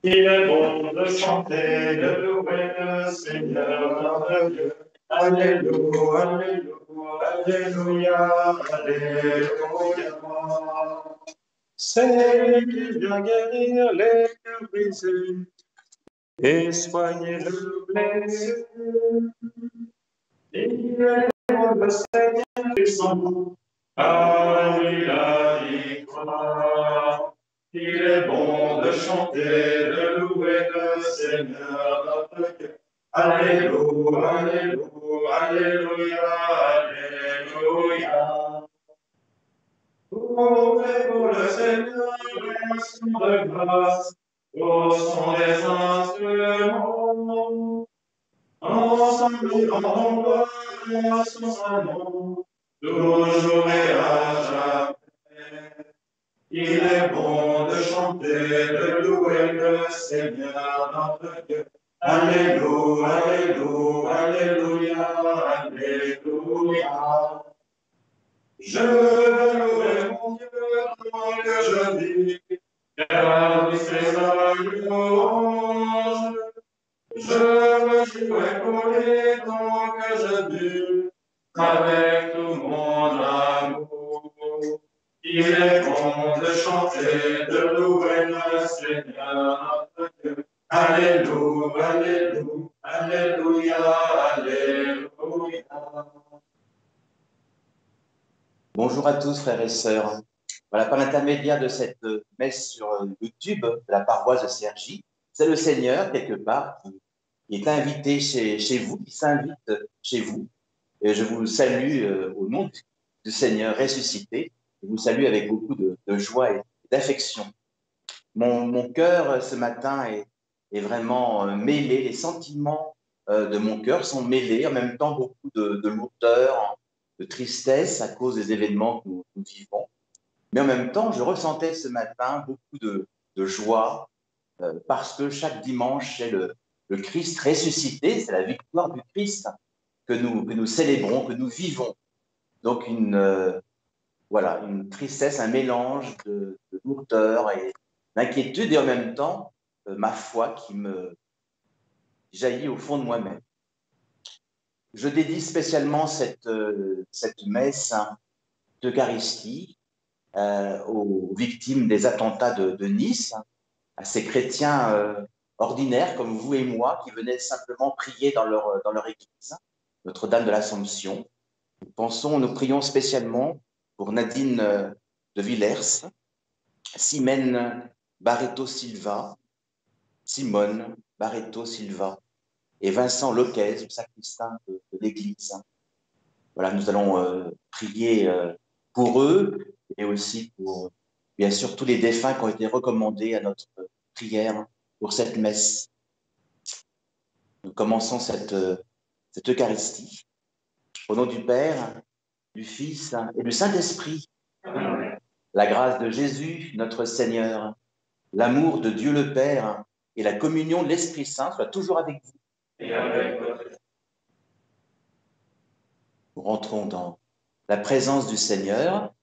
Il est bon de chanter, de louer le Seigneur notre Dieu. Alléluia, Alléluia, Alléluia. C'est lui vient guérir les cœurs brisés et soigner le blessé. Il est bon le Seigneur puissant, à lui la victoire. Il est bon de chanter, de louer le Seigneur notre Dieu. Alléluia, Alléluia, Alléluia, Alléluia. Ouvrez pour le Seigneur un son de grâce, au son des instruments. Ensemble, rendons gloire à son nom, toujours et à jamais. Il est bon de chanter, de louer le Seigneur notre Dieu. Alléluia, Alléluia, Alléluia, Alléluia. Je veux louer mon Dieu tant que je vis, car lui c'est sa louange. Je veux jouer pour lui tant que je vis, avec tout mon amour. Il est bon de chanter, de louer le Seigneur notre Dieu. Alléluia, Alléluia, Alléluia, Alléluia. Bonjour à tous, frères et sœurs. Voilà, par l'intermédiaire de cette messe sur YouTube de la paroisse de Cergy, c'est le Seigneur, quelque part, qui est invité chez vous, qui s'invite chez vous. Et je vous salue au nom du Seigneur ressuscité. Je vous salue avec beaucoup de joie et d'affection. Mon cœur, ce matin, est vraiment mêlé. Les sentiments de mon cœur sont mêlés. En même temps, beaucoup de lourdeur, de tristesse à cause des événements que nous vivons. Mais en même temps, je ressentais ce matin beaucoup de joie parce que chaque dimanche, c'est le Christ ressuscité, c'est la victoire du Christ que nous célébrons, que nous vivons. Donc, voilà, une tristesse, un mélange de lourdeur et d'inquiétude et en même temps, ma foi qui me jaillit au fond de moi-même. Je dédie spécialement cette messe d'Eucharistie aux victimes des attentats de Nice, à ces chrétiens ordinaires comme vous et moi qui venaient simplement prier dans leur église, Notre-Dame de l'Assomption. Nous prions spécialement pour Nadine de Villers, Simone Barreto Silva et Vincent Loquez, sacristain de l'église. Voilà, nous allons prier pour eux et aussi pour, bien sûr, tous les défunts qui ont été recommandés à notre prière pour cette messe. Nous commençons cette Eucharistie. Au nom du Père, du Fils et du Saint-Esprit, la grâce de Jésus, notre Seigneur, l'amour de Dieu le Père et la communion de l'Esprit Saint soient toujours avec vous. Et avec votre... Nous rentrons dans la présence du Seigneur,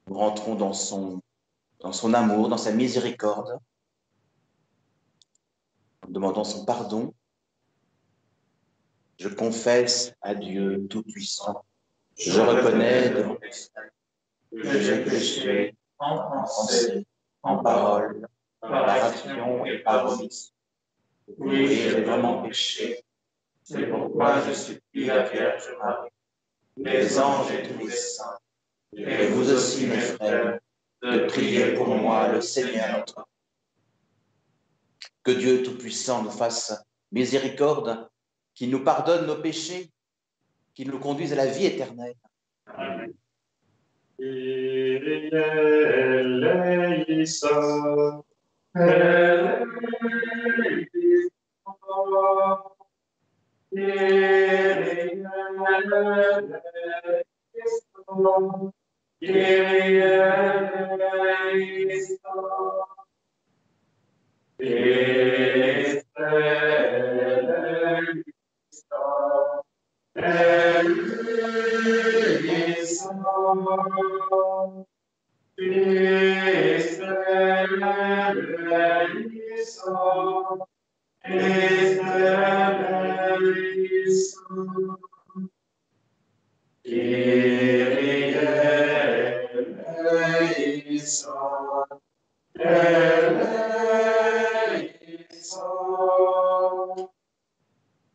nous rentrons dans son amour, dans sa miséricorde. Nous demandons son pardon. Je confesse à Dieu Tout-Puissant. Je reconnais devant que j'ai péché en pensée, en parole, par action et par omission. Oui, j'ai vraiment péché. C'est pourquoi je supplie la Vierge Marie, les anges et tous les saints, et vous aussi, mes frères, de prier pour moi, le Seigneur notre Dieu. Que Dieu Tout-Puissant nous fasse miséricorde, qu'il nous pardonne nos péchés, qu'il nous conduise à la vie éternelle. Amen. Kyrie eleison, eleison, Kyrie eleison, Kyrie eleison, Christe eleison, eleison. Fils éléissant, Fils éléissant, Kyrie éléissant, éléissant,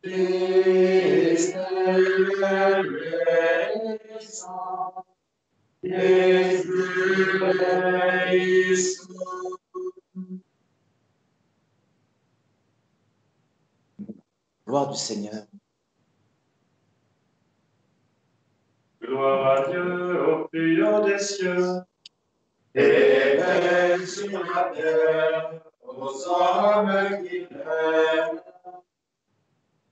Fils éléissant, Fils éléissant. Gloire du Seigneur. Gloire à Dieu au plus haut des cieux, et paix sur la terre aux hommes qui l'aiment.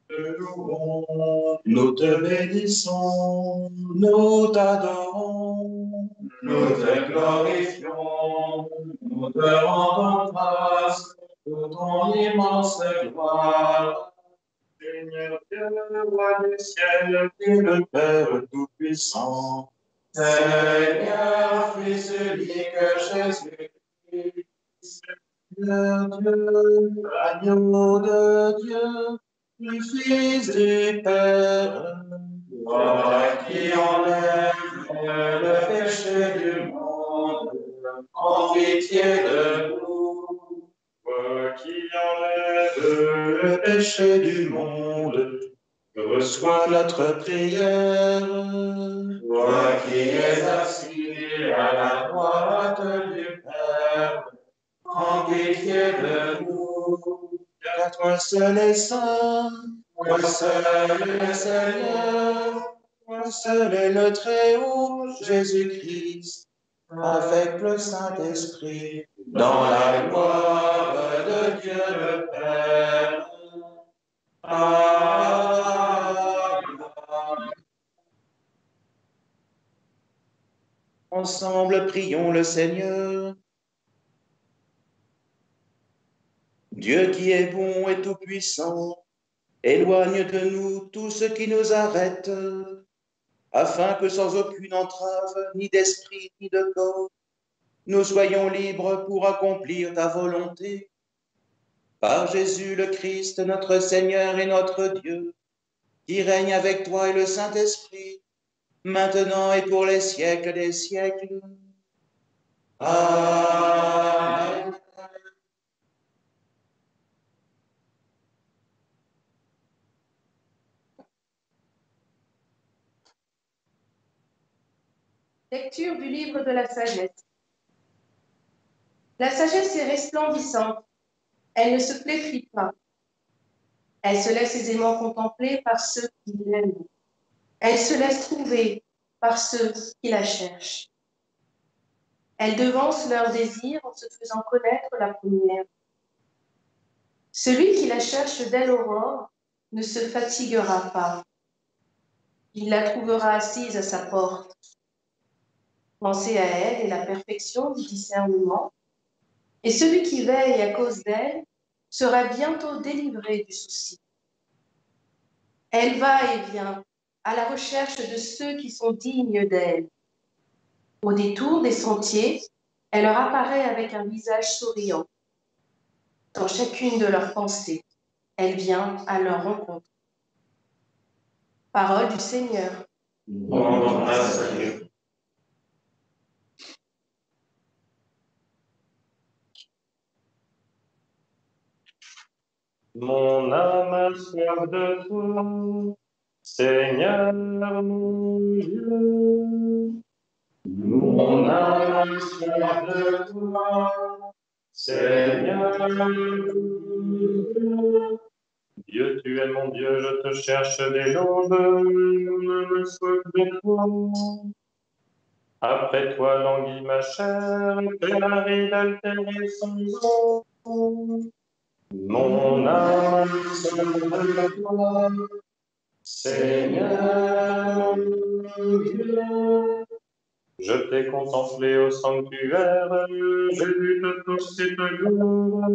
Te louons, nous te bénissons, nous t'adorons, nous te glorifions, nous te rendons grâce pour ton immense gloire. Seigneur Dieu, roi du ciel, Dieu le Père Tout-Puissant, Seigneur, Fils unique Jésus-Christ, Seigneur Dieu, agneau de Dieu, le Fils du Père, toi qui enlèves le péché du monde, en pitié de nous. Toi qui enlèves le péché du monde, reçois notre prière. Toi qui es assis à la droite du Père, en pitié de nous. Car toi seul est saint, toi seul est Seigneur, toi seul est le Très-Haut, Jésus-Christ, avec le Saint-Esprit, dans la gloire de Dieu le Père. Amen. Ensemble, prions le Seigneur. Dieu qui est bon et tout-puissant, éloigne de nous tout ce qui nous arrête, afin que sans aucune entrave, ni d'esprit, ni de corps, nous soyons libres pour accomplir ta volonté. Par Jésus le Christ, notre Seigneur et notre Dieu, qui règne avec toi et le Saint-Esprit, maintenant et pour les siècles des siècles. Amen. Lecture du livre de la sagesse. La sagesse est resplendissante, elle ne se flétrit pas. Elle se laisse aisément contempler par ceux qui l'aiment. Elle se laisse trouver par ceux qui la cherchent. Elle devance leurs désirs en se faisant connaître la première. Celui qui la cherche dès l'aurore ne se fatiguera pas. Il la trouvera assise à sa porte. Pensez à elle et la perfection du discernement. Et celui qui veille à cause d'elle sera bientôt délivré du souci. Elle va et vient à la recherche de ceux qui sont dignes d'elle. Au détour des sentiers, elle leur apparaît avec un visage souriant. Dans chacune de leurs pensées, elle vient à leur rencontre. Parole du Seigneur. Rendons grâce à Dieu. Mon âme a soif de toi, Seigneur mon Dieu. Mon âme a soif de toi, Seigneur mon Dieu. Dieu, tu es mon Dieu, je te cherche dès l'aube, mon âme a soif de toi. Après toi languit ma chair, tel aride altéré son eau. Mon âme de toi, Seigneur Dieu. Je t'ai contemplé au sanctuaire, j'ai vu ta force et ta gloire.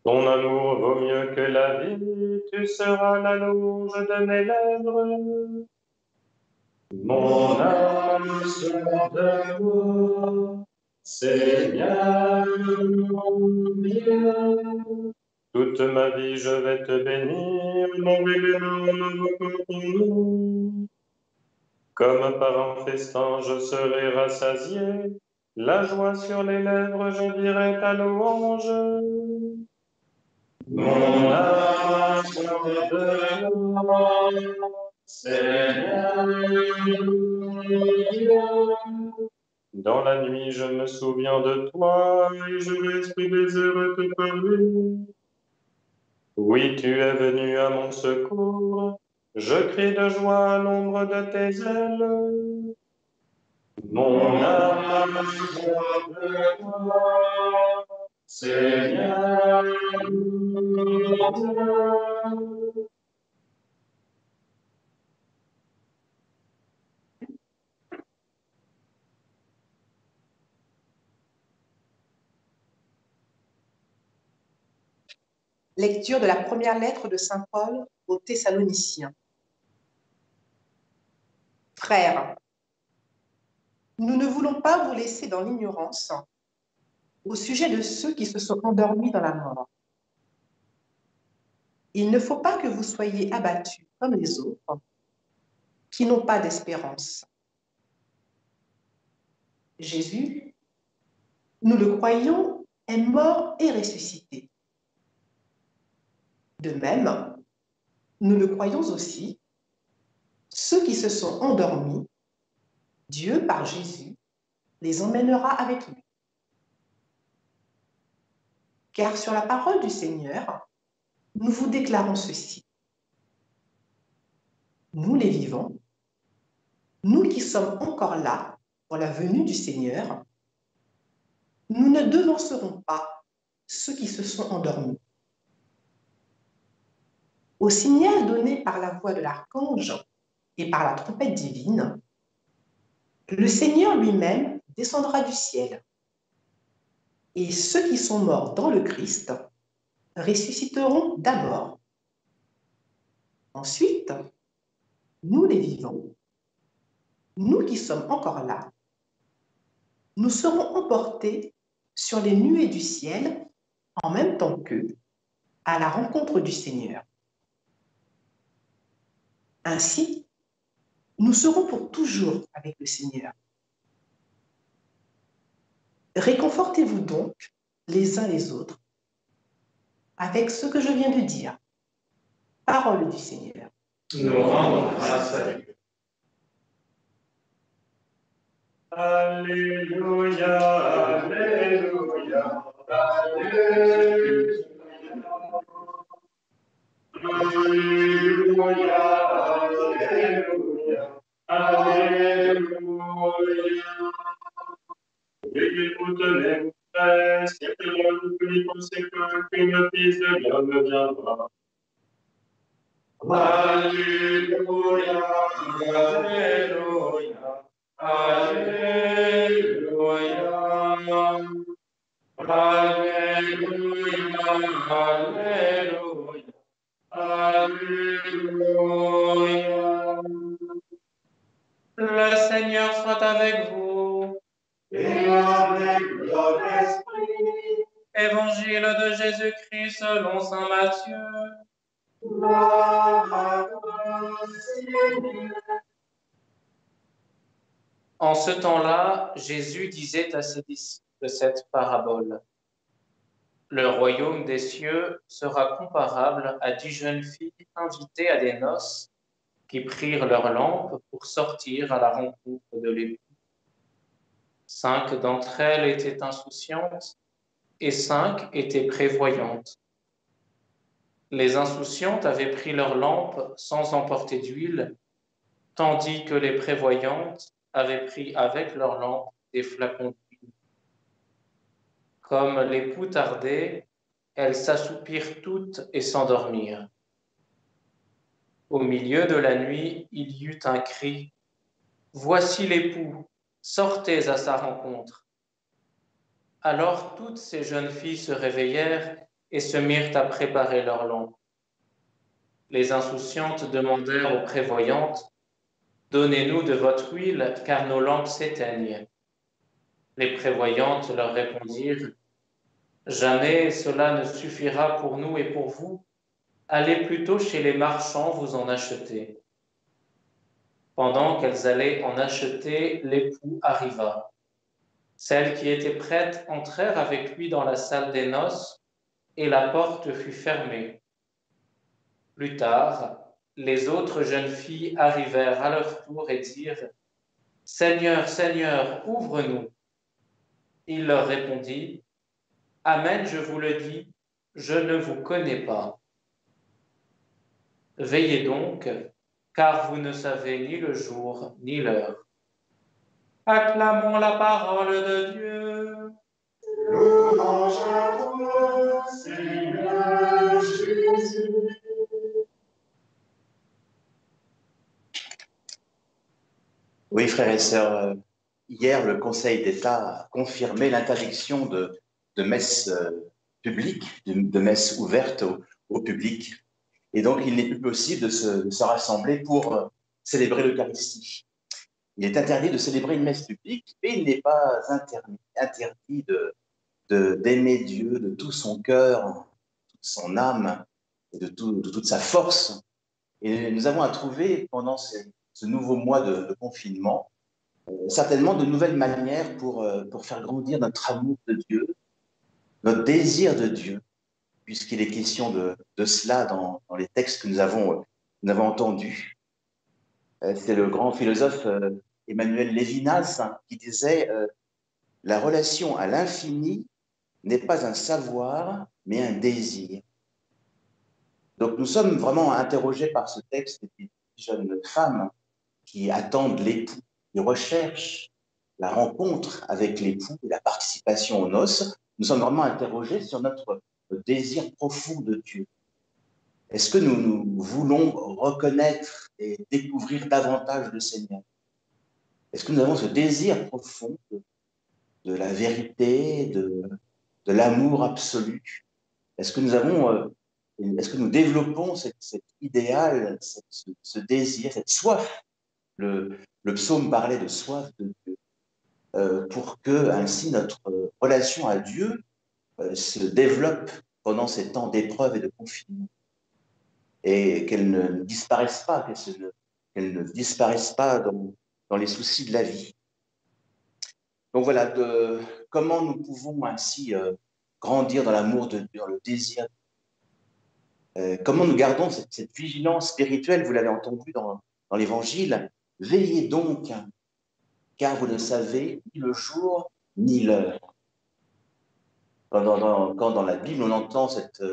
Ton amour vaut mieux que la vie, tu seras la louange de mes lèvres. Mon âme sois de moi, Seigneur mon Dieu. Toute ma vie je vais te bénir, mon invoquant ton nom. Comme par un festin je serai rassasié, la joie sur les lèvres je dirai ta louange. Mon âme soif de toi, Seigneur mon Dieu. Dans la nuit je me souviens de toi et je reste des heures te parler. Oui, tu es venu à mon secours, je crie de joie à l'ombre de tes ailes. Mon âme a soif de toi, Seigneur mon Dieu. Lecture de la première lettre de saint Paul aux Thessaloniciens. Frères, nous ne voulons pas vous laisser dans l'ignorance au sujet de ceux qui se sont endormis dans la mort. Il ne faut pas que vous soyez abattus comme les autres, qui n'ont pas d'espérance. Jésus, nous le croyons, est mort et ressuscité. De même, nous le croyons aussi, ceux qui se sont endormis, Dieu, par Jésus, les emmènera avec lui. Car sur la parole du Seigneur, nous vous déclarons ceci. Nous les vivants, nous qui sommes encore là pour la venue du Seigneur, nous ne devancerons pas ceux qui se sont endormis. Au signal donné par la voix de l'archange et par la trompette divine, le Seigneur lui-même descendra du ciel. Et ceux qui sont morts dans le Christ ressusciteront d'abord. Ensuite, nous les vivants, nous qui sommes encore là, nous serons emportés sur les nuées du ciel en même temps qu'eux, à la rencontre du Seigneur. Ainsi, nous serons pour toujours avec le Seigneur. Réconfortez-vous donc les uns les autres avec ce que je viens de dire. Parole du Seigneur. Nous rendons grâce à Dieu. Alléluia, Alléluia, Alléluia. Alléluia, Alléluia, Alléluia. Veuillez vous tenir prêts, c'est que l'homme plus conséquent que le Fils de l'homme viendra. Alléluia, Alléluia, Alléluia. Alléluia, Alléluia, Alléluia. Le Seigneur soit avec vous. Et avec votre esprit. Évangile de Jésus-Christ selon saint Matthieu. Gloire à toi, Seigneur. En ce temps-là, Jésus disait à ses disciples cette parabole. Le royaume des cieux sera comparable à 10 jeunes filles invitées à des noces qui prirent leurs lampes pour sortir à la rencontre de l'époux. 5 d'entre elles étaient insouciantes et 5 étaient prévoyantes. Les insouciantes avaient pris leurs lampes sans emporter d'huile, tandis que les prévoyantes avaient pris avec leurs lampes des flacons d'huile. Comme l'époux tardait, elles s'assoupirent toutes et s'endormirent. Au milieu de la nuit, il y eut un cri. « Voici l'époux, sortez à sa rencontre. » Alors toutes ces jeunes filles se réveillèrent et se mirent à préparer leurs lampes. Les insouciantes demandèrent aux prévoyantes, « Donnez-nous de votre huile, car nos lampes s'éteignent. Les prévoyantes leur répondirent, jamais cela ne suffira pour nous et pour vous. Allez plutôt chez les marchands vous en acheter. Pendant qu'elles allaient en acheter, l'époux arriva. Celles qui étaient prêtes entrèrent avec lui dans la salle des noces, et la porte fut fermée. Plus tard, les autres jeunes filles arrivèrent à leur tour et dirent, « Seigneur, Seigneur, ouvre-nous !» Il leur répondit, « Amen, je vous le dis, je ne vous connais pas. Veillez donc, car vous ne savez ni le jour ni l'heure. » Acclamons la parole de Dieu. Louange à toi, Seigneur Jésus. Oui, frères et sœurs, hier, le Conseil d'État a confirmé l'interdiction de messes publiques, de messes ouvertes au public. Et donc, il n'est plus possible de se rassembler pour célébrer l'Eucharistie. Il est interdit de célébrer une messe publique, mais il n'est pas interdit d'aimer Dieu de tout son cœur, de toute son âme, et de toute sa force. Et nous avons à trouver, pendant ce nouveau mois de confinement, certainement de nouvelles manières pour faire grandir notre amour de Dieu, notre désir de Dieu, puisqu'il est question de cela dans les textes que nous avons entendus. C'est le grand philosophe Emmanuel Lévinas qui disait la relation à l'infini n'est pas un savoir, mais un désir. Donc nous sommes vraiment interrogés par ce texte des jeunes femmes qui attendent l'époux, qui recherchent la rencontre avec l'époux et la participation aux noces. Nous sommes vraiment interrogés sur notre désir profond de Dieu. Est-ce que nous voulons reconnaître et découvrir davantage le Seigneur? Est-ce que nous avons ce désir profond de la vérité, de l'amour absolu? Est-ce que nous développons cet idéal, ce désir, cette soif? Le psaume parlait de soif de Dieu, pour que ainsi notre relation à Dieu se développe pendant ces temps d'épreuve et de confinement, et qu'elle ne disparaisse pas, qu'elle ne disparaisse pas dans les soucis de la vie. Donc voilà, comment nous pouvons ainsi grandir dans l'amour de Dieu, dans le désir. Comment nous gardons cette vigilance spirituelle, vous l'avez entendu dans l'Évangile, veillez donc, car vous ne savez ni le jour ni l'heure. Quand dans la Bible, on entend cette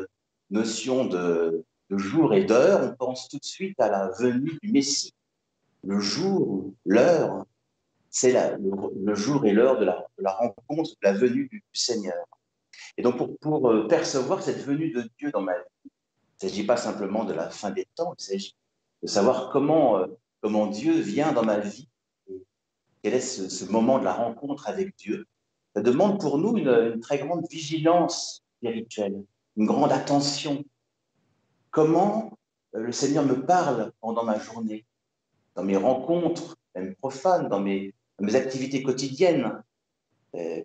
notion de jour et d'heure, on pense tout de suite à la venue du Messie. Le jour, l'heure, c'est le jour et l'heure de la rencontre, de la venue du Seigneur. Et donc, pour percevoir cette venue de Dieu dans ma vie, il ne s'agit pas simplement de la fin des temps, il s'agit de savoir comment Dieu vient dans ma vie, et quel est ce moment de la rencontre avec Dieu. Ça demande pour nous une très grande vigilance spirituelle, une grande attention. Comment le Seigneur me parle pendant ma journée, dans mes rencontres, même profanes, dans mes activités quotidiennes,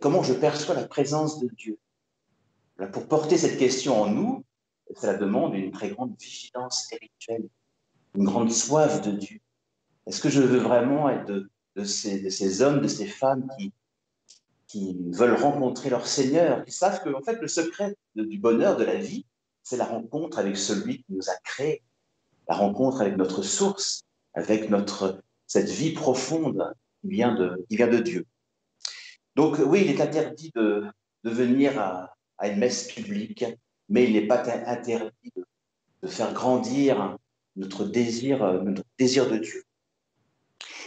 comment je perçois la présence de Dieu. Là, pour porter cette question en nous, cela demande une très grande vigilance spirituelle, une grande soif de Dieu. Est-ce que je veux vraiment être de ces hommes, de ces femmes qui veulent rencontrer leur Seigneur, qui savent que en fait, le secret du bonheur de la vie, c'est la rencontre avec celui qui nous a créés, la rencontre avec notre source, avec cette vie profonde qui vient de Dieu. Donc oui, il est interdit de venir à une messe publique, mais il n'est pas interdit de faire grandir notre désir de Dieu.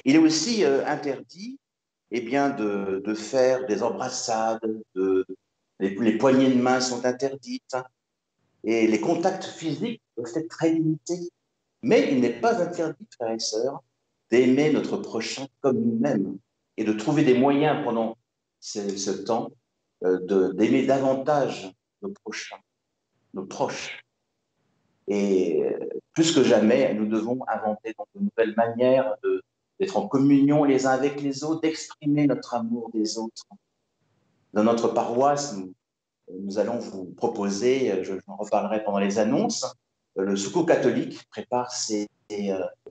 Il est aussi interdit de faire des embrassades, les poignées de main sont interdites, et les contacts physiques doivent être très limités. Mais il n'est pas interdit, frères et sœurs, d'aimer notre prochain comme nous-mêmes et de trouver des moyens pendant ce temps d'aimer davantage nos prochains, nos proches. Et plus que jamais, nous devons inventer de nouvelles manières d'être en communion les uns avec les autres, d'exprimer notre amour des autres. Dans notre paroisse, nous allons vous proposer, j'en reparlerai pendant les annonces, le Secours catholique prépare ses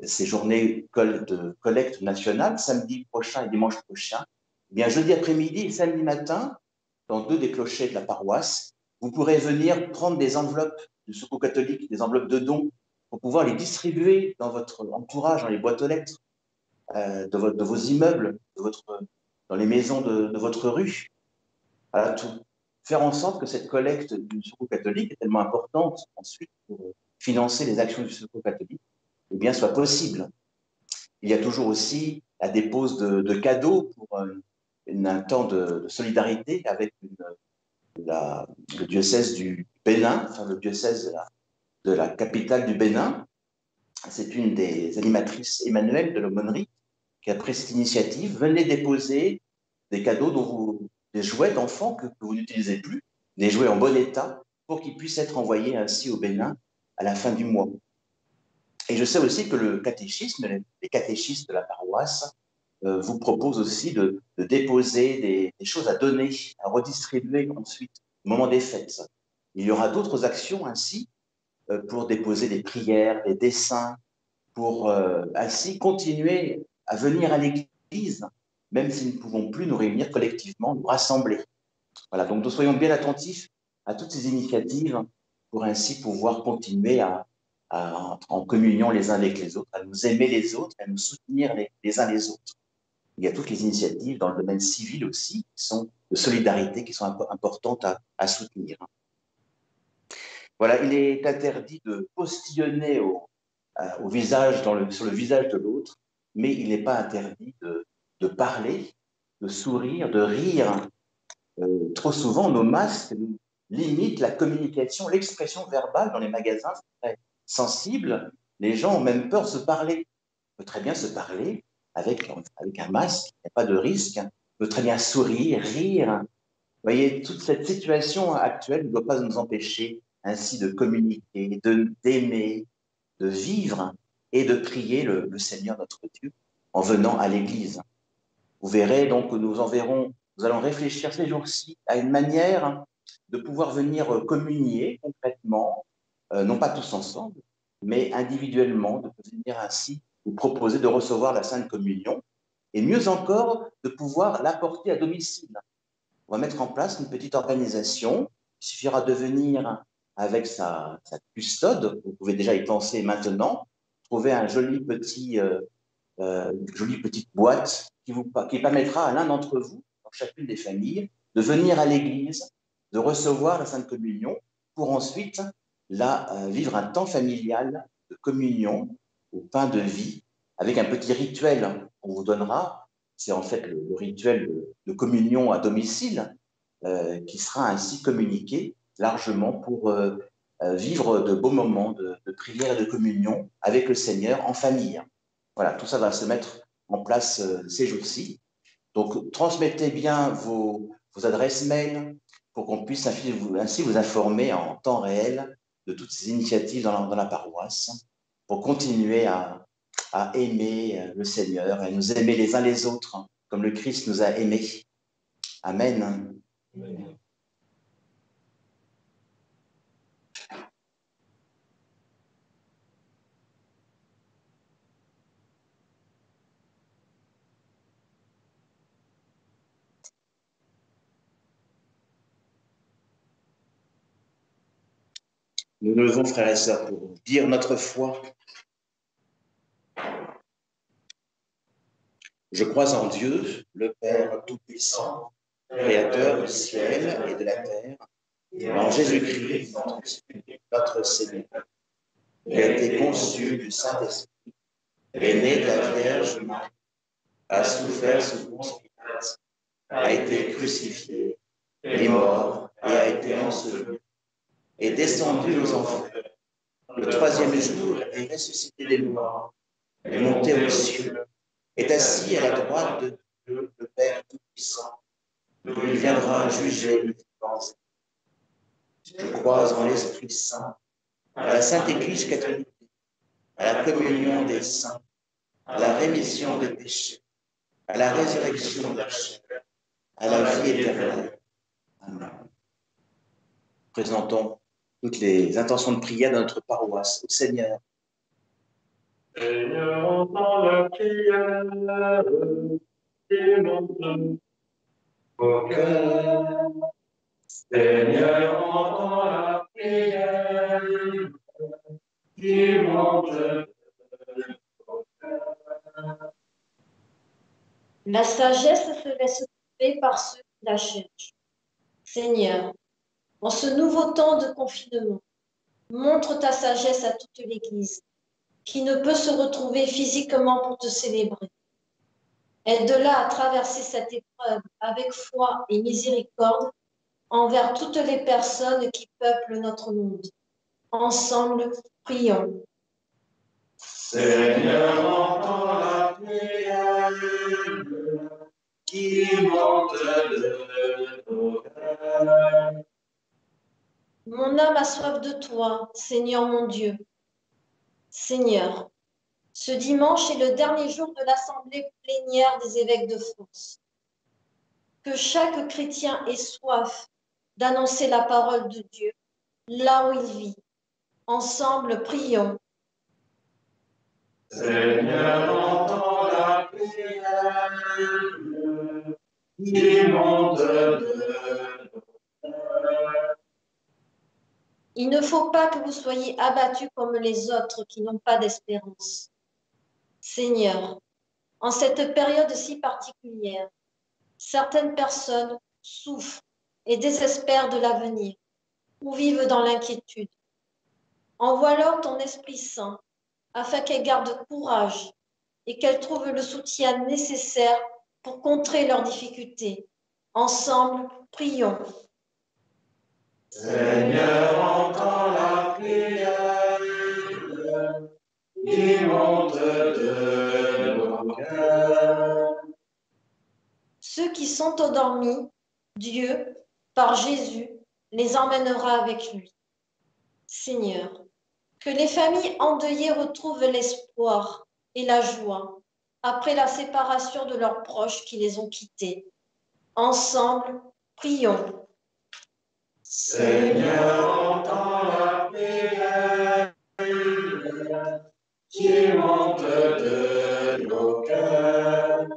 journées de collecte nationale, samedi prochain et dimanche prochain. Eh bien, jeudi après-midi et samedi matin, dans 2 des clochers de la paroisse, vous pourrez venir prendre des enveloppes du Secours catholique, des enveloppes de dons, pour pouvoir les distribuer dans votre entourage, dans les boîtes aux lettres, de vos immeubles, dans les maisons de votre rue. Voilà, faire en sorte que cette collecte du Secours catholique est tellement importante ensuite pour financer les actions du Secours catholique, eh bien, soit possible. Il y a toujours aussi la dépose de cadeaux pour un temps de solidarité avec le diocèse du Bénin, enfin le diocèse de la capitale du Bénin. C'est une des animatrices, Emmanuelle de l'aumônerie, qui a pris cette initiative. Venez déposer des cadeaux, des jouets d'enfants que vous n'utilisez plus, des jouets en bon état, pour qu'ils puissent être envoyés ainsi au Bénin à la fin du mois. Et je sais aussi que le catéchisme, les catéchistes de la paroisse, vous proposent aussi de déposer des choses à donner, à redistribuer ensuite au moment des fêtes. Il y aura d'autres actions ainsi pour déposer des prières, des dessins, pour ainsi continuer à venir à l'Église, même si nous ne pouvons plus nous réunir collectivement, nous rassembler. Voilà, donc nous soyons bien attentifs à toutes ces initiatives pour ainsi pouvoir continuer à être en communion les uns avec les autres, à nous aimer les autres, à nous soutenir les uns les autres. Il y a toutes les initiatives dans le domaine civil aussi, qui sont de solidarité, qui sont importantes à soutenir. Voilà, il est interdit de postillonner sur le visage de l'autre, mais il n'est pas interdit de parler, de sourire, de rire. Trop souvent, nos masques limitent la communication, l'expression verbale dans les magasins, c'est très sensible. Les gens ont même peur de se parler. On peut très bien se parler avec un masque, il n'y a pas de risque. On peut très bien sourire, rire. Vous voyez, toute cette situation actuelle ne doit pas nous empêcher ainsi de communiquer, d'aimer, de vivre et de prier le Seigneur notre Dieu en venant à l'Église. Vous verrez donc que nous allons réfléchir ces jours-ci à une manière de pouvoir venir communier concrètement, non pas tous ensemble, mais individuellement, de venir ainsi vous proposer de recevoir la Sainte Communion et mieux encore, de pouvoir l'apporter à domicile. On va mettre en place une petite organisation. Il suffira de venir avec sa custode. Vous pouvez déjà y penser maintenant. Trouver une jolie petite boîte qui permettra à l'un d'entre vous, dans chacune des familles, de venir à l'église, de recevoir la Sainte Communion pour ensuite vivre un temps familial de communion au pain de vie avec un petit rituel qu'on vous donnera. C'est en fait le rituel de communion à domicile qui sera ainsi communiqué largement pour vivre de beaux moments de prière et de communion avec le Seigneur en famille. Voilà, tout ça va se mettre en place ces jours-ci. Donc, transmettez bien vos adresses mail pour qu'on puisse ainsi vous informer en temps réel de toutes ces initiatives dans la paroisse pour continuer à aimer le Seigneur et nous aimer les uns les autres comme le Christ nous a aimés. Amen. Amen. Nous nous levons, frères et sœurs, pour dire notre foi. Je crois en Dieu, le Père Tout-Puissant, Créateur du ciel et de la terre, et en Jésus-Christ, notre Seigneur, qui a été conçu du Saint-Esprit, est né de la Vierge Marie, a souffert sous Ponce Pilate, a été crucifié, est mort et a été enseveli, est descendu aux enfers. Le troisième jour est ressuscité des morts, est monté aux cieux, est assis à la droite de Dieu, le Père Tout-Puissant. Il viendra juger les vivants. Je crois en l'Esprit Saint, à la Sainte Église catholique, à la communion des saints, à la rémission des péchés, à la résurrection de la chair, à la vie éternelle. Amen. Présentons toutes les intentions de prière de notre paroisse au Seigneur. Seigneur, entends la prière qui monte au cœur. Seigneur, entends la prière qui monte au cœur. La sagesse se laisse trouver par ceux qui la cherchent. Seigneur, en ce nouveau temps de confinement, montre ta sagesse à toute l'Église, qui ne peut se retrouver physiquement pour te célébrer. Aide-la à traverser cette épreuve avec foi et miséricorde envers toutes les personnes qui peuplent notre monde. Ensemble, prions. Seigneur, entends la prière qui monte de nos cœurs. Mon âme a soif de toi, Seigneur mon Dieu. Seigneur, ce dimanche est le dernier jour de l'assemblée plénière des évêques de France. Que chaque chrétien ait soif d'annoncer la parole de Dieu là où il vit. Ensemble, prions. Seigneur, entends la prière qui monte de nos cœurs. Il ne faut pas que vous soyez abattus comme les autres qui n'ont pas d'espérance. Seigneur, en cette période si particulière, certaines personnes souffrent et désespèrent de l'avenir ou vivent dans l'inquiétude. Envoie-leur ton Esprit Saint afin qu'elles gardent courage et qu'elles trouvent le soutien nécessaire pour contrer leurs difficultés. Ensemble, prions. Seigneur, entends la prière qui monte de nos cœurs. Ceux qui sont endormis, Dieu, par Jésus, les emmènera avec lui. Seigneur, que les familles endeuillées retrouvent l'espoir et la joie après la séparation de leurs proches qui les ont quittés. Ensemble, prions. Seigneur, entends la prière qui monte de nos cœurs.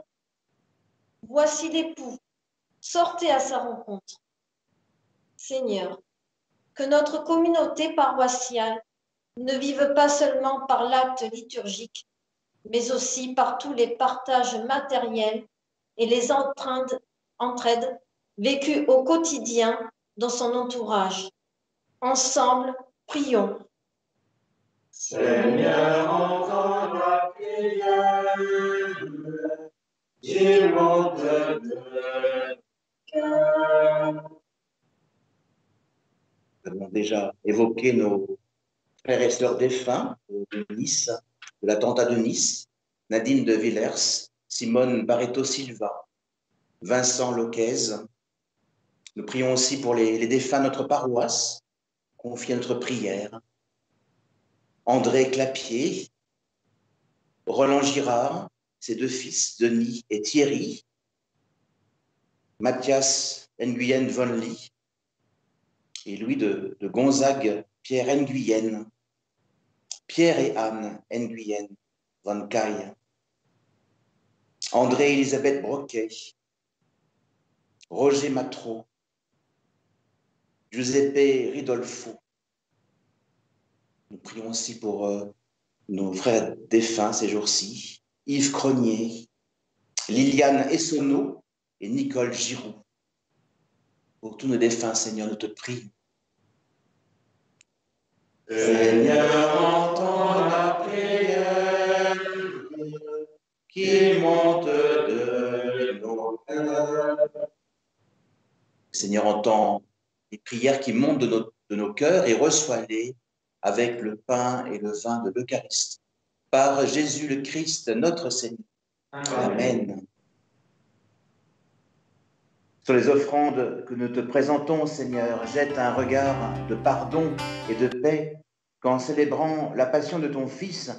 Voici l'époux, sortez à sa rencontre. Seigneur, que notre communauté paroissiale ne vive pas seulement par l'acte liturgique, mais aussi par tous les partages matériels et les entraides vécues au quotidien dans son entourage. Ensemble, prions. Seigneur, entends la prière qui monte de nos cœurs. Nous avons déjà évoqué nos frères et sœurs défunts de Nice, de l'attentat de Nice, Nadine de Villers, Simone Barreto Silva, Vincent Loquez. Nous prions aussi pour les défunts de notre paroisse, confiés à notre prière. André Clapier, Roland Girard, ses deux fils, Denis et Thierry, Mathias Nguyen Von Lee, et Louis de Gonzague, Pierre Nguyen, Pierre et Anne Nguyen Van Caille, André-Elisabeth Broquet, Roger Matreau, Giuseppe Ridolfo. Nous prions aussi pour nos frères défunts ces jours-ci, Yves Cronier, Liliane Essonneau et Nicole Giroux. Pour tous nos défunts, Seigneur, nous te prions. Seigneur, entends la prière qui monte de nos cœurs. Seigneur, entends les prières qui montent de nos cœurs et reçois-les avec le pain et le vin de l'Eucharistie. Par Jésus le Christ, notre Seigneur. Amen. Sur les offrandes que nous te présentons, Seigneur, jette un regard de pardon et de paix qu'en célébrant la passion de ton Fils,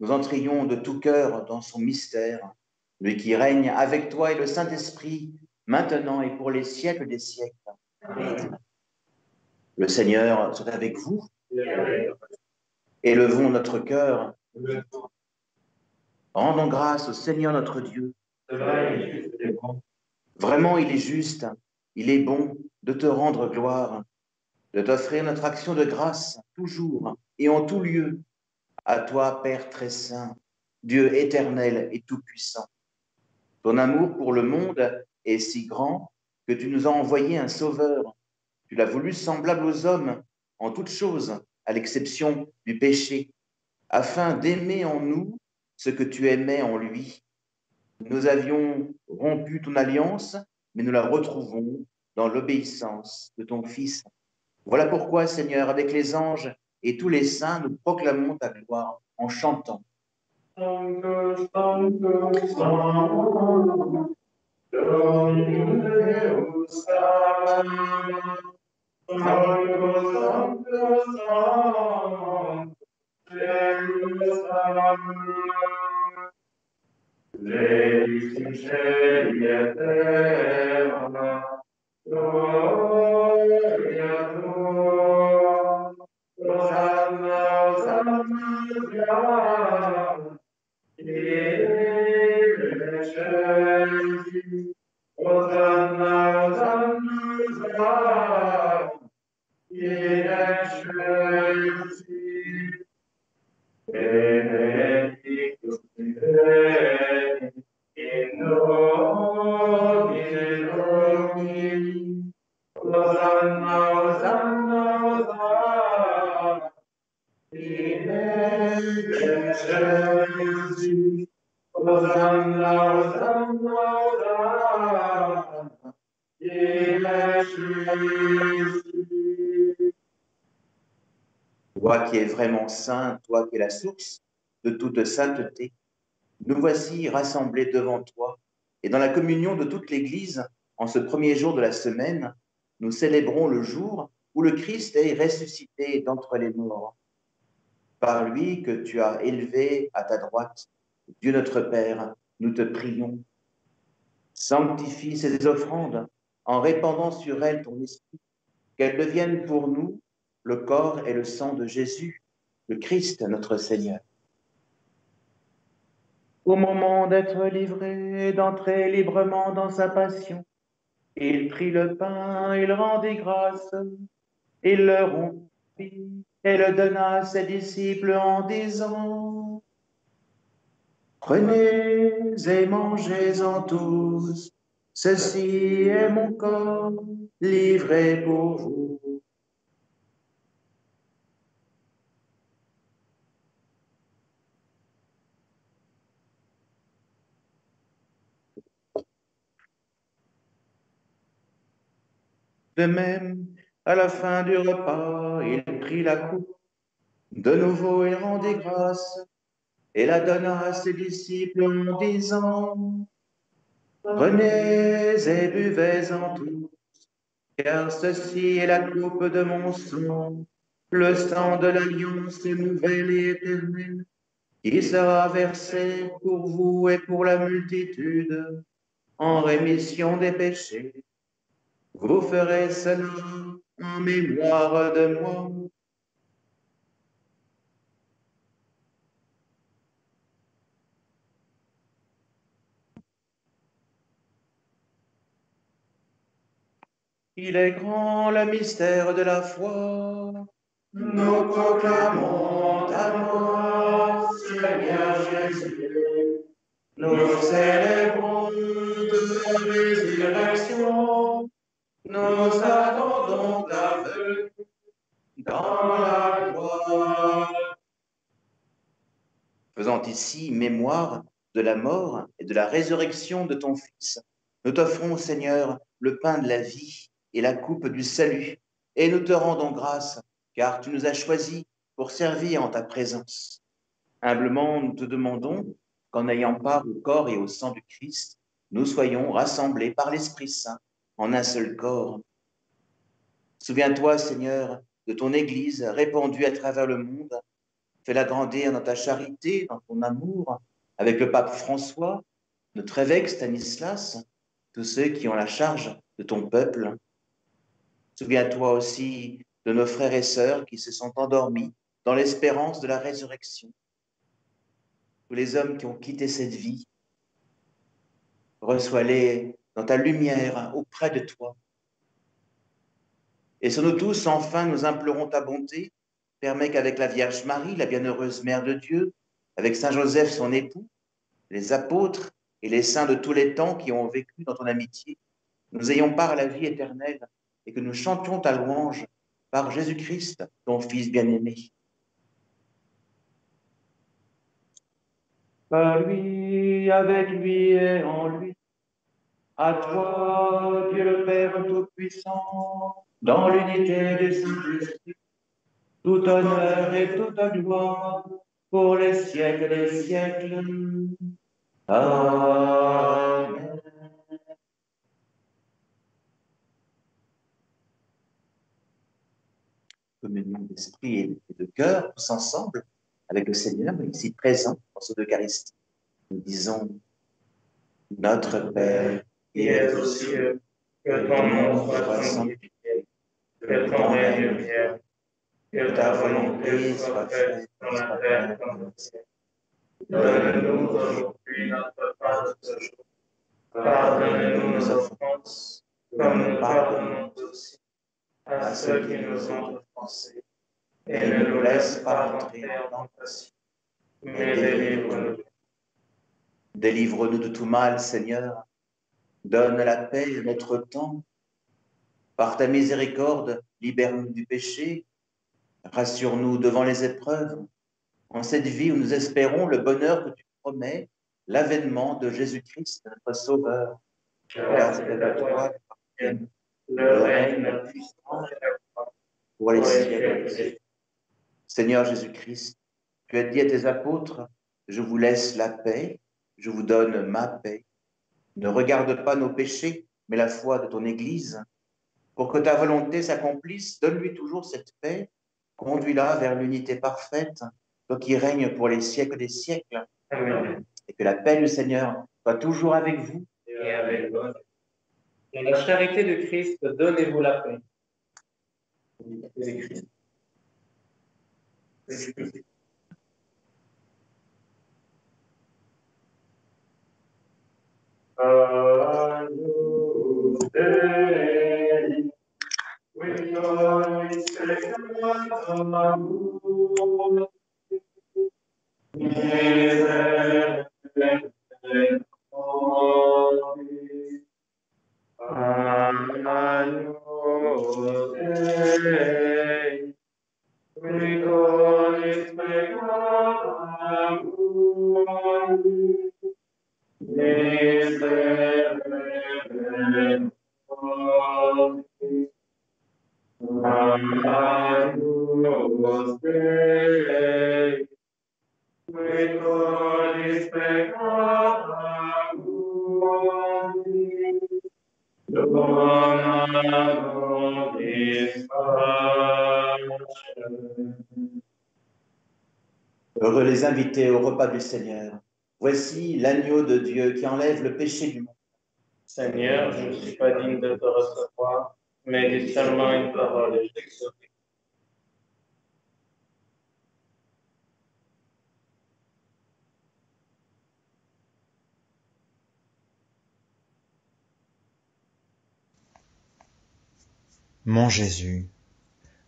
nous entrions de tout cœur dans son mystère, lui qui règne avec toi et le Saint-Esprit, maintenant et pour les siècles des siècles. Amen. Le Seigneur soit avec vous. Élevons notre cœur. Rendons grâce au Seigneur notre Dieu. Vraiment, il est juste, il est bon de te rendre gloire, de t'offrir notre action de grâce toujours et en tout lieu. À toi, Père très saint, Dieu éternel et tout-puissant. Ton amour pour le monde est si grand que tu nous as envoyé un sauveur. Tu l'as voulu semblable aux hommes en toutes choses, à l'exception du péché, afin d'aimer en nous ce que tu aimais en lui. Nous avions rompu ton alliance, mais nous la retrouvons dans l'obéissance de ton Fils. Voilà pourquoi, Seigneur, avec les anges et tous les saints, nous proclamons ta gloire en chantant. Sanctus, Sanctus, Sanctus, Dominus Sanctus, Sanctus, Sanctus, Sanctus, Deus Sanctus, Deus in caeli et terra, gloria tua, Hosanna, Hosanna, Hosanna, Hosanna, Hosanna, in excelsis, benedictus in nomine Domini, Hosanna, Hosanna, Hosanna, in excelsis, Hosanna, Hosanna, Hosanna, in excelsis. Toi qui es vraiment saint, toi qui es la source de toute sainteté, nous voici rassemblés devant toi et dans la communion de toute l'Église, en ce premier jour de la semaine, nous célébrons le jour où le Christ est ressuscité d'entre les morts. Par lui que tu as élevé à ta droite, Dieu notre Père, nous te prions. Sanctifie ces offrandes en répandant sur elles ton esprit, qu'elles deviennent pour nous le corps et le sang de Jésus, le Christ notre Seigneur. Au moment d'être livré, d'entrer librement dans sa passion, il prit le pain, il rendit grâce, il le rompit et le donna à ses disciples en disant: Prenez et mangez-en tous, ceci est mon corps livré pour vous. De même, à la fin du repas, il prit la coupe. De nouveau, il rendit grâce et la donna à ses disciples en disant: Prenez et buvez-en tous, car ceci est la coupe de mon sang, le sang de l'alliance nouvelle et éternelle, qui sera versé pour vous et pour la multitude en rémission des péchés. Vous ferez cela en mémoire de moi. Il est grand le mystère de la foi. Nous proclamons ta mort, Seigneur Jésus. Nous célébrons ta résurrection. Nous attendons ta venue dans la gloire. Faisant ici mémoire de la mort et de la résurrection de ton Fils, nous t'offrons, Seigneur, le pain de la vie et la coupe du salut, et nous te rendons grâce, car tu nous as choisis pour servir en ta présence. Humblement, nous te demandons qu'en ayant part au corps et au sang du Christ, nous soyons rassemblés par l'Esprit Saint en un seul corps. Souviens-toi, Seigneur, de ton Église répandue à travers le monde Fais-la grandir dans ta charité, dans ton amour, avec le pape François, notre évêque Stanislas, tous ceux qui ont la charge de ton peuple. Souviens-toi aussi de nos frères et sœurs qui se sont endormis dans l'espérance de la résurrection. Tous les hommes qui ont quitté cette vie, reçois-les dans ta lumière auprès de toi. Et sur nous tous, enfin, nous implorons ta bonté. Permets qu'avec la Vierge Marie, la bienheureuse Mère de Dieu, avec Saint Joseph, son époux, les apôtres et les saints de tous les temps qui ont vécu dans ton amitié, nous ayons part à la vie éternelle et que nous chantions ta louange par Jésus-Christ, ton Fils bien-aimé. Par lui, avec lui et en lui, à toi, Dieu le Père Tout-Puissant, dans l'unité du Saint-Esprit, tout honneur et toute gloire pour les siècles des siècles. Amen. Communion d'esprit et de cœur, tous ensemble, avec le Seigneur, ici présent dans ce Eucharistie. Nous disons, Notre Père, Qui es aux cieux, que ton nom soit sanctifié, que ton règne vienne, que ta volonté soit faite sur la terre comme au ciel. Donne-nous aujourd'hui notre pain de ce jour. Pardonne-nous nos offenses, comme nous pardonnons aussi à ceux qui nous ont offensés. Et ne nous laisse pas entrer en tentation, mais délivre-nous. Délivre-nous de tout mal, Seigneur. Donne la paix à notre temps. Par ta miséricorde, libère-nous du péché. Rassure-nous devant les épreuves. En cette vie où nous espérons le bonheur que tu promets, l'avènement de Jésus-Christ, notre Sauveur. Car c'est à toi le règne, la puissance et la gloire pour les siècles. Seigneur Jésus-Christ, tu as dit à tes apôtres, je vous laisse la paix, je vous donne ma paix. Ne regarde pas nos péchés, mais la foi de ton Église. Pour que ta volonté s'accomplisse, donne-lui toujours cette paix, conduis-la vers l'unité parfaite, toi qui règnes pour les siècles des siècles. Amen. Et que la paix du Seigneur soit toujours avec vous. Et avec vous. Dans la charité de Christ, donnez-vous la paix. Agnus Dei, victoris peccatum amoris, miserere nobis. Agnus Dei, victoris peccatum amoris, miserere nobis. Agnus Dei, victoris peccatum amoris, dona nobis pacem. Heureux les invités au repas du Seigneur. Voici l'agneau de Dieu qui enlève le péché du monde. Seigneur, je ne suis pas digne de te recevoir, mais dis seulement une parole et je serai sauvé. Mon Jésus,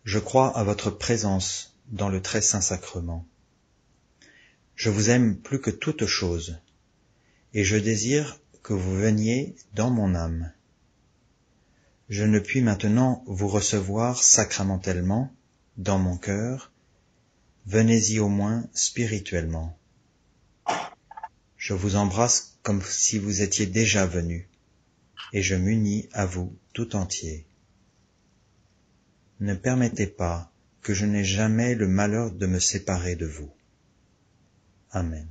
je crois à votre présence dans le très saint sacrement. Je vous aime plus que toute chose, et je désire que vous veniez dans mon âme. Je ne puis maintenant vous recevoir sacramentellement dans mon cœur, venez-y au moins spirituellement. Je vous embrasse comme si vous étiez déjà venu, et je m'unis à vous tout entier. Ne permettez pas que je n'ai jamais le malheur de me séparer de vous. Amen.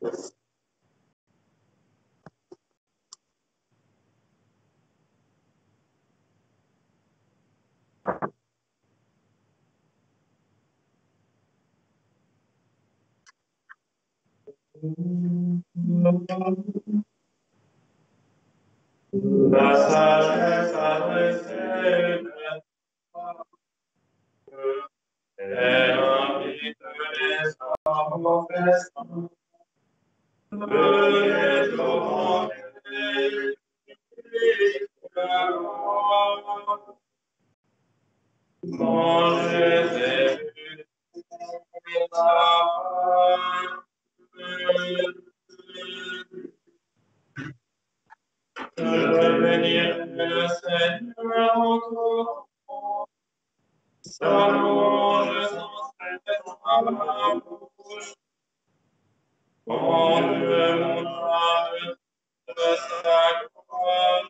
La sagesse adressée elle invite les hommes au festin. Venez au banquet du Christ. Mangez et buvez la parole. Je bénirai le Seigneur encore. Sa louange sans cesse dans ma bouche. On me montrera de sa gloire,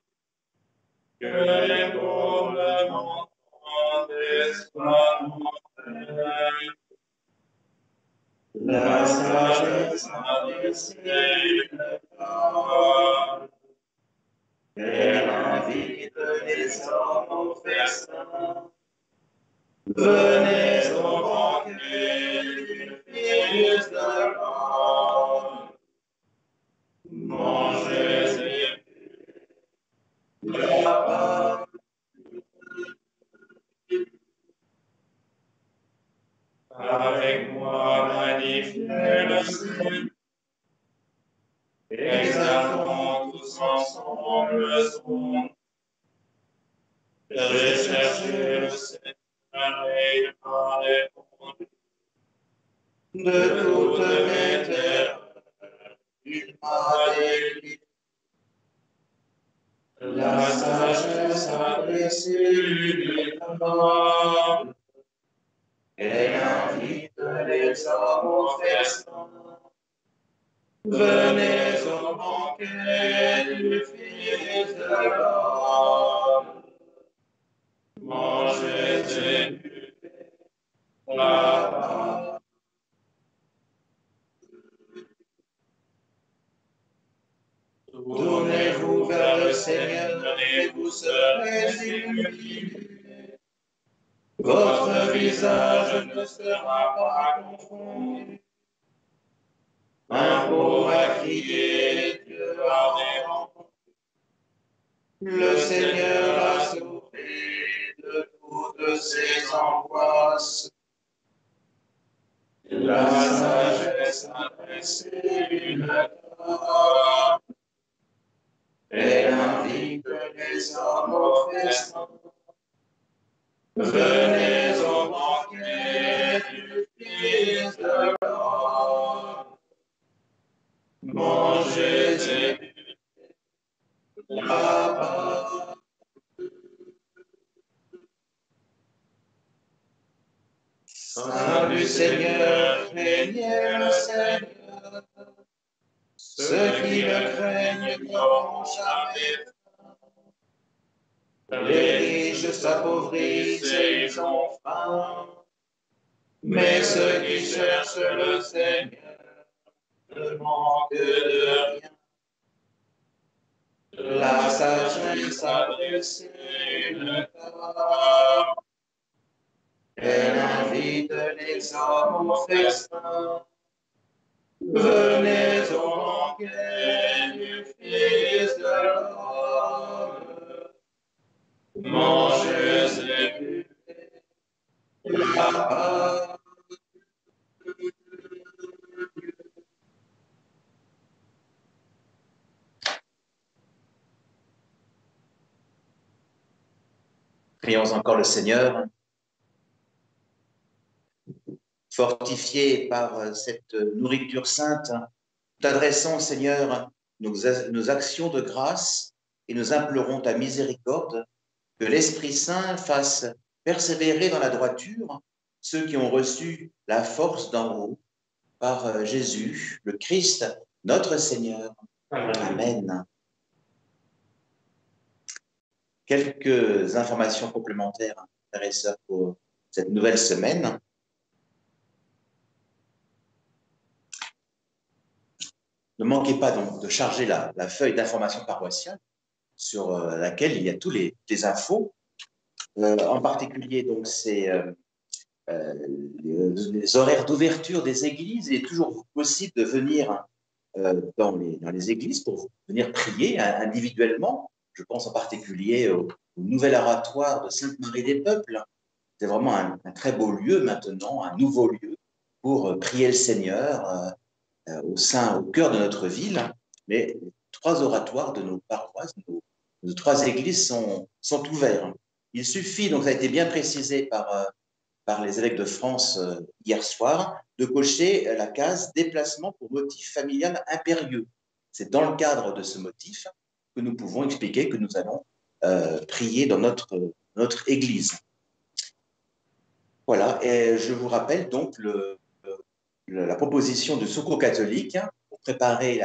que les pauvres m'entendent et soient montrés. La sagesse a laissé une parole. Elle invite les hommes au festin. Venez au banquet du Fils de l'homme. Mangez et buvez la parole. Avec moi, magnifiez le Seigneur. Exaltons tous ensemble son nom. J'ai cherché le Seigneur et il m'a répondu. De toutes mes terres, il m'a délivré. La sagesse a dressé une table. Elle invite les hommes au festin. Venez au banquet du Fils de l'homme. Mangez et buvez la parole. Tournez-vous vers le Seigneur et vous serez illuminés. Votre visage ne sera pas confondu. Un pauvre a crié, Dieu a répondu. Le Seigneur a sauvé de toutes ses angoisses. La sagesse a dressé une table. Elle invite les hommes au festin. Venez au banquet du Fils de l'homme. Mangez et buvez la parole. Saint du Seigneur, craignez le Seigneur. Ceux qui le craignent n'auront jamais faim. Les riches s'appauvrissent et ils ont faim. Mais ceux qui cherchent le Seigneur ne manquent de rien. La sagesse a dressé une table. Elle invite les hommes au festin. Venez au banquet du Fils de l'homme. Mangez et buvez la parole. Prions encore le Seigneur. Fortifiés par cette nourriture sainte, t'adressons, Seigneur, nos actions de grâce et nous implorons ta miséricorde, que l'Esprit Saint fasse persévérer dans la droiture ceux qui ont reçu la force d'en haut par Jésus, le Christ, notre Seigneur. Amen. Quelques informations complémentaires, frères et sœurs, pour cette nouvelle semaine. ne manquez pas donc de charger la feuille d'information paroissiale sur laquelle il y a tous les infos. En particulier, donc, c'est les horaires d'ouverture des églises. Il est toujours possible de venir dans les églises pour venir prier individuellement. Je pense en particulier au nouvel oratoire de Sainte-Marie-des-Peuples. C'est vraiment un très beau lieu maintenant, un nouveau lieu pour prier le Seigneur au cœur de notre ville. Mais les 3 oratoires de nos paroisses, nos 3 églises sont ouverts. Il suffit, donc ça a été bien précisé par les évêques de France hier soir, de cocher la case déplacement pour motif familial impérieux. C'est dans le cadre de ce motif que nous pouvons expliquer que nous allons prier dans notre église. Voilà, et je vous rappelle donc la proposition du Secours catholique pour préparer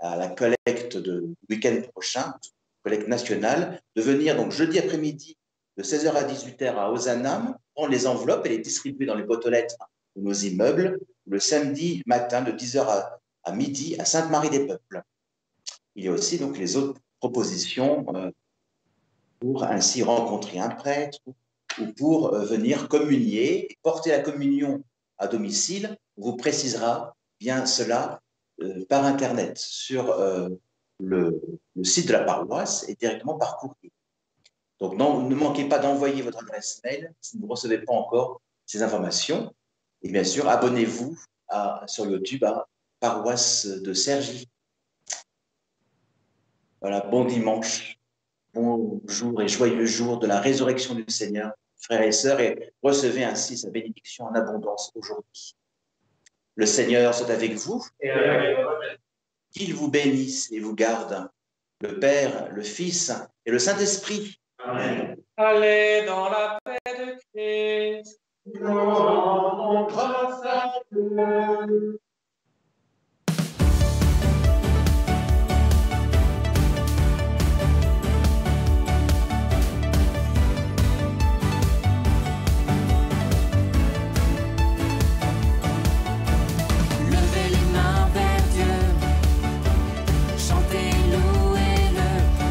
la collecte du week-end prochain, collecte nationale, de venir donc jeudi après-midi de 16h à 18h à Ozanam, prendre les enveloppes et les distribuer dans les boîtes aux lettres de nos immeubles, le samedi matin de 10h à midi à Sainte-Marie-des-Peuples. Il y a aussi donc les autres propositions pour ainsi rencontrer un prêtre ou pour venir communier et porter la communion à domicile. On vous précisera bien cela par Internet sur le site de la paroisse et directement par courrier. Donc, ne manquez pas d'envoyer votre adresse mail si vous ne recevez pas encore ces informations. Et bien sûr, abonnez-vous sur YouTube à Paroisse de Cergy. Voilà, bon dimanche, bon jour et joyeux jour de la résurrection du Seigneur, frères et sœurs, et recevez ainsi sa bénédiction en abondance aujourd'hui. Le Seigneur soit avec vous. Et avec vous. Qu'il vous bénisse et vous garde, le Père, le Fils et le Saint-Esprit. Amen. Allez dans la paix de Christ. Nous rendons grâce à Dieu. Levez les mains vers Dieu, chantez, louez-le,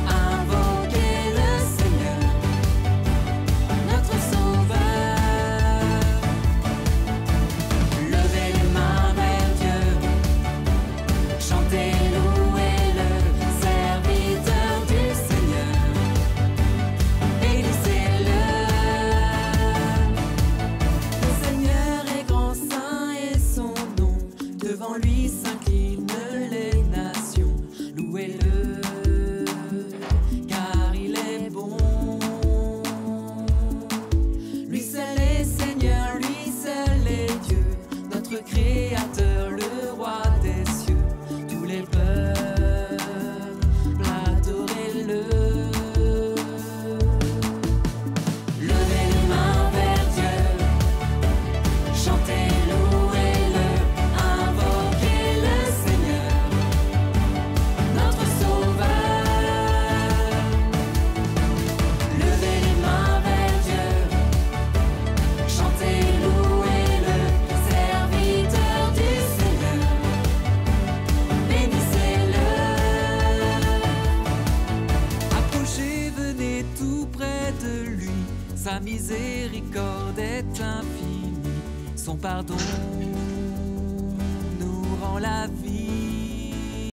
invoquez le Seigneur, notre Sauveur. Levez les mains vers Dieu, chantez, louez-le, serviteur du Seigneur, bénissez-le. Le Seigneur est grand, saint et son nom, devant lui s'inclinent les nations. Louez-le, car il est bon. Lui seul est Seigneur, lui seul est Dieu, notre Créateur, le Roi des cieux. Tous les peuples, adorez-le. Levez les mains vers Dieu, chantez, louez-le, invoquez le Seigneur, notre Sauveur. Levez les mains vers Dieu, chantez, louez-le, serviteur du Seigneur, bénissez-le. Approchez, venez tout près de lui, sa miséricorde est infinie, son pardon nous rend la vie.